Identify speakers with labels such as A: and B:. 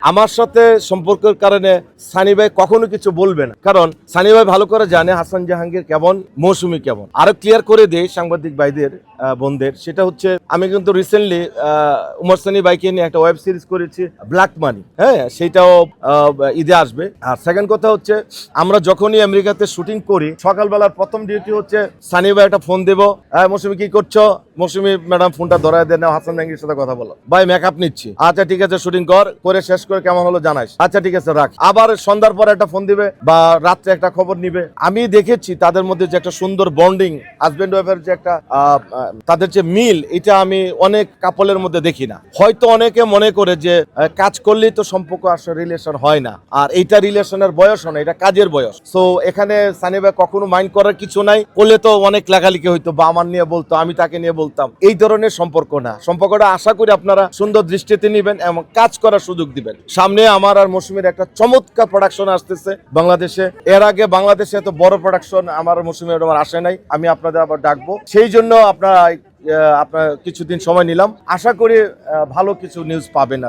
A: আমার সাথে সম্পর্কের কারণে সানি ভাই কখনো কিছু বলবে না, কারণ সানি ভাই ভালো করে জানে হাসান জাহাঙ্গীর কেমন, মৌসুমী কেমন। আরো ক্লিয়ার করে দেই সাংবাদিক ভাইদের বোনদের, সেটা হচ্ছে আমি কিন্তু রিসেন্টলি উমর সানি ভাইকে নিয়ে একটা ওয়েব সিরিজ করেছি ব্ল্যাক মানি, হ্যাঁ সেটাও ঈদে আসবে। আর সেকেন্ড কথা হচ্ছে আমরা যখনই আমেরিকাতে শুটিং করি সকালবেলার প্রথম ডিউটি হচ্ছে সানি ভাই একটা ফোন দেবো, মৌসুমী কি করছো, মৌসুমী ম্যাডাম ফোনটা ধরায় দেন, হাসান জাহাঙ্গীর সাথে কথা বলো, ভাই মেকআপ নিচ্ছি, আচ্ছা ঠিক আছে শুটিং করে শেষ করে কেমন হলো জানাইস, আচ্ছা ঠিক আছে রাখ। আবার সন্ধ্যার পরে একটা ফোন দিবে বা রাত্রে একটা খবর নিবে। আমি দেখেছি তাদের মধ্যে যে একটা সুন্দর বন্ডিং, হাজবেন্ড ওয়াইফের যে একটা তাদের যে মিল, এটা আমি অনেক কাপলের মধ্যে দেখি না। হয়তো অনেকে মনে করে যে কাজ করলেই তো সম্পর্ক আসলে রিলেশন হয় না, আর এইটা রিলেশনের বয়স না, এটা কাজের বয়স। সো এখানে সানি ভাই কখনো মাইন্ড করার কিছু নাই, করলে তো অনেক লেখালেখি হইতো বা আমার নিয়ে বলতো, আমি তাকে নিয়ে বলতাম, এই ধরনের সম্পর্ক না। সম্পর্কটা আশা করি আপনারা সুন্দর দৃষ্টিতে নিবেন এবং কাজ করার সুযোগ দিবেন। সামনে আমার আর মৌসুমীর একটা চমৎকার প্রোডাকশন আসতেছে বাংলাদেশে। এর আগে বাংলাদেশে এত বড় প্রোডাকশন আমার মৌসুমীর আমার আসে নাই। আমি আপনাদের আবার ডাকবো, সেই জন্য আপনার কিছুদিন সময় নিলাম। আশা করি ভালো কিছু নিউজ পাবেন আর